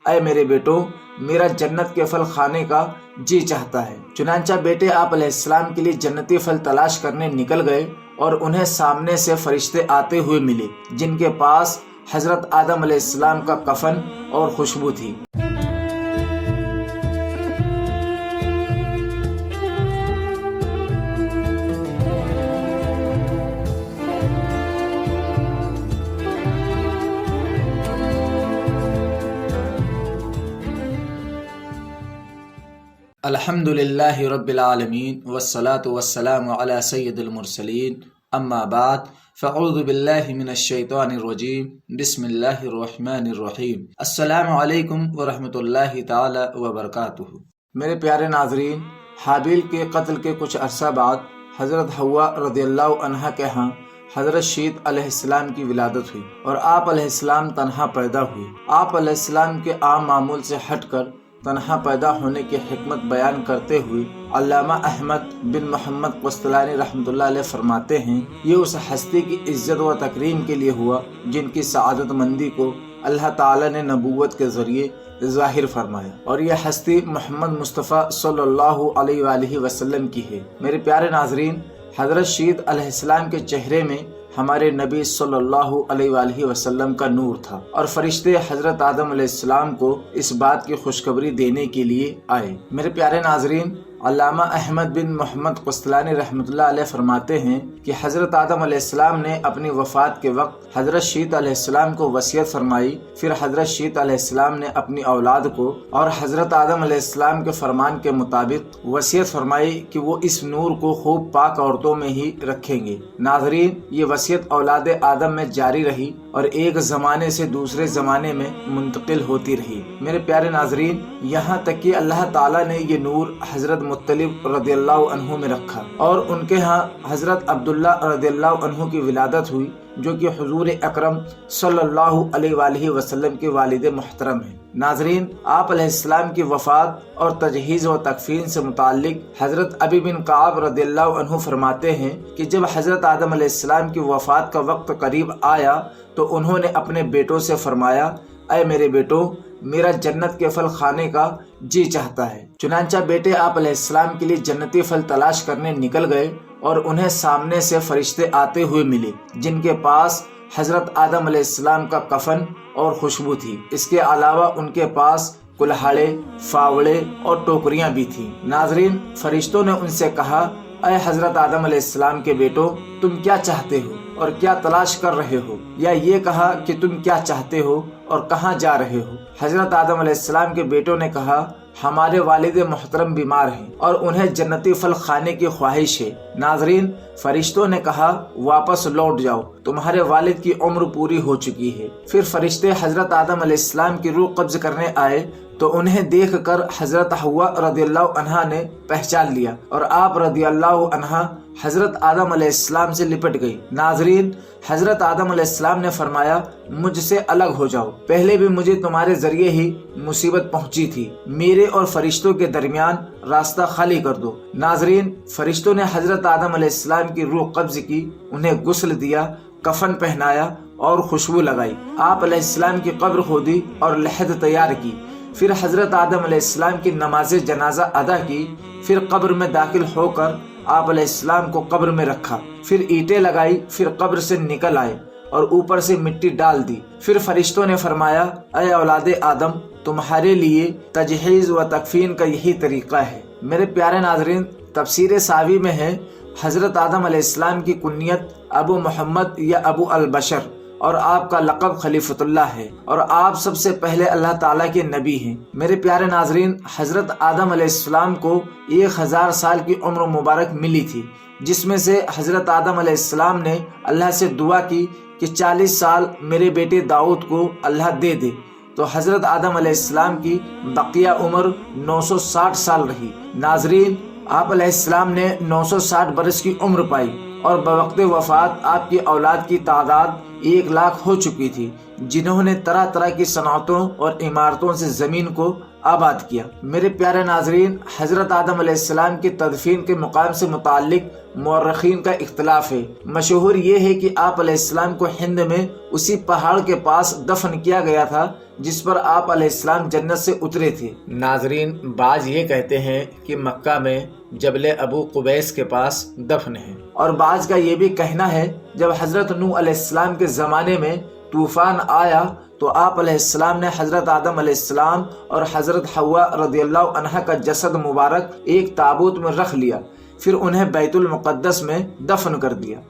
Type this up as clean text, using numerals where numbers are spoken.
اے میرے بیٹو، میرا جنت کے پھل کھانے کا جی چاہتا ہے۔ چنانچہ بیٹے آپ علیہ السلام کے لیے جنتی پھل تلاش کرنے نکل گئے اور انہیں سامنے سے فرشتے آتے ہوئے ملے جن کے پاس حضرت آدم علیہ السلام کا کفن اور خوشبو تھی۔ الحمد للہ رب العالمین والصلاة والسلام علی سید المرسلین، اما بعد فاعوذ باللہ من الشیطان الرجیم، بسم اللہ الرحمن الرحیم۔ السلام علیکم ورحمۃ اللہ تعالی وبرکاتہ۔ میرے پیارے ناظرین، حابیل کے قتل کے کچھ عرصہ بعد حضرت حوا رضی اللہ عنہا کے ہاں حضرت شیت علیہ السلام کی ولادت ہوئی اور آپ علیہ السلام تنہا پیدا ہوئے۔ آپ علیہ السلام کے عام معمول سے ہٹ کر تنہا پیدا ہونے کی حکمت بیان کرتے ہوئے علامہ احمد بن محمد قسطلانی رحمۃ اللہ علیہ فرماتے ہیں، یہ اس ہستی کی عزت و تکریم کے لیے ہوا جن کی سعادت مندی کو اللہ تعالی نے نبوت کے ذریعے ظاہر فرمایا، اور یہ ہستی محمد مصطفیٰ صلی اللہ علیہ وآلہ وسلم کی ہے۔ میرے پیارے ناظرین، حضرت شیت علیہ السلام کے چہرے میں ہمارے نبی صلی اللہ علیہ وآلہ وسلم کا نور تھا، اور فرشتے حضرت آدم علیہ السلام کو اس بات کی خوشخبری دینے کے لیے آئے۔ میرے پیارے ناظرین، علامہ احمد بن محمد قسطلانی رحمۃ اللہ علیہ فرماتے ہیں کہ حضرت آدم علیہ السلام نے اپنی وفات کے وقت حضرت شیت علیہ السلام کو وصیت فرمائی، پھر حضرت شیت علیہ السلام نے اپنی اولاد کو اور حضرت آدم علیہ السلام کے فرمان کے مطابق وصیت فرمائی کہ وہ اس نور کو خوب پاک عورتوں میں ہی رکھیں گے۔ ناظرین، یہ وصیت اولاد آدم میں جاری رہی اور ایک زمانے سے دوسرے زمانے میں منتقل ہوتی رہی۔ میرے پیارے ناظرین، یہاں تک کہ اللہ تعالیٰ نے یہ نور حضرت مطلب رضی اللہ عنہ میں رکھا اور ان کے ہاں حضرت عبداللہ رضی اللہ عنہ کی ولادت ہوئی، جو کہ حضور اکرم صلی اللہ علیہ وآلہ وسلم کے والد محترم ہیں۔ ناظرین، آپ علیہ السلام کی وفات اور تجہیز و تکفین سے متعلق حضرت ابی بن کعب رضی اللہ عنہ فرماتے ہیں کہ جب حضرت آدم علیہ السلام کی وفات کا وقت قریب آیا تو انہوں نے اپنے بیٹوں سے فرمایا، اے میرے بیٹو، میرا جنت کے پھل کھانے کا جی چاہتا ہے۔ چنانچہ بیٹے آپ علیہ السلام کے لیے جنتی پھل تلاش کرنے نکل گئے اور انہیں سامنے سے فرشتے آتے ہوئے ملے جن کے پاس حضرت آدم علیہ السلام کا کفن اور خوشبو تھی۔ اس کے علاوہ ان کے پاس کلہاڑے، فاوڑے اور ٹوکریاں بھی تھیں۔ ناظرین، فرشتوں نے ان سے کہا، اے حضرت آدم علیہ السلام کے بیٹو، تم کیا چاہتے ہو اور کیا تلاش کر رہے ہو؟ یا یہ کہا کہ تم کیا چاہتے ہو اور کہاں جا رہے ہو؟ حضرت آدم علیہ السلام کے بیٹوں نے کہا، ہمارے والد محترم بیمار ہیں اور انہیں جنتی پھل کھانے کی خواہش ہے۔ ناظرین، فرشتوں نے کہا، واپس لوٹ جاؤ، تمہارے والد کی عمر پوری ہو چکی ہے۔ پھر فرشتے حضرت آدم علیہ السلام کی روح قبض کرنے آئے تو انہیں دیکھ کر حضرت حوا رضی اللہ عنہا نے پہچان لیا اور آپ رضی اللہ عنہا حضرت آدم علیہ السلام سے لپٹ گئی۔ ناظرین، حضرت آدم علیہ السلام نے فرمایا، مجھ سے الگ ہو جاؤ، پہلے بھی مجھے تمہارے ذریعے ہی مصیبت پہنچی تھی، میرے اور فرشتوں کے درمیان راستہ خالی کر دو۔ ناظرین، فرشتوں نے حضرت آدم علیہ السلام کی روح قبض کی، انہیں غسل دیا، کفن پہنایا اور خوشبو لگائی۔ آپ علیہ السلام کی قبر کھودی اور لحد تیار کی، پھر حضرت آدم علیہ السلام کی نماز جنازہ ادا کی، پھر قبر میں داخل ہو کر آپ علیہ السلام کو قبر میں رکھا، پھر اینٹیں لگائی، پھر قبر سے نکل آئے اور اوپر سے مٹی ڈال دی۔ پھر فرشتوں نے فرمایا، اے اولاد آدم، تمہارے لیے تجہیز و تکفین کا یہی طریقہ ہے۔ میرے پیارے ناظرین، تفسیر ساوی میں ہے، حضرت آدم علیہ السلام کی کنیت ابو محمد یا ابو البشر اور آپ کا لقب خلیفۃ اللہ ہے، اور آپ سب سے پہلے اللہ تعالیٰ کے نبی ہیں۔ میرے پیارے ناظرین، حضرت آدم علیہ السلام کو 1000 سال کی عمر مبارک ملی تھی، جس میں سے حضرت آدم علیہ السلام نے اللہ سے دعا کی کہ 40 سال میرے بیٹے داؤد کو اللہ دے دے، تو حضرت آدم علیہ السلام کی بقیہ عمر 960 سال رہی۔ ناظرین، آپ علیہ السلام نے 960 برس کی عمر پائی اور بوقت وفات آپ کی اولاد کی تعداد 1 لاکھ ہو چکی تھی، جنہوں نے طرح طرح کی صنعتوں اور عمارتوں سے زمین کو آباد کیا۔ میرے پیارے ناظرین، حضرت آدم علیہ السلام کی تدفین کے مقام سے متعلق مورخین کا اختلاف ہے۔ مشہور یہ ہے کہ آپ علیہ السلام کو ہند میں اسی پہاڑ کے پاس دفن کیا گیا تھا جس پر آپ علیہ السلام جنت سے اترے تھے۔ ناظرین، بعض یہ کہتے ہیں کہ مکہ میں جبل ابو قبیس کے پاس دفن ہے، اور بعض کا یہ بھی کہنا ہے جب حضرت نوح علیہ السلام کے زمانے میں طوفان آیا تو آپ علیہ السلام نے حضرت آدم علیہ السلام اور حضرت حوا رضی اللہ عنہا کا جسد مبارک ایک تابوت میں رکھ لیا، پھر انہیں بیت المقدس میں دفن کر دیا۔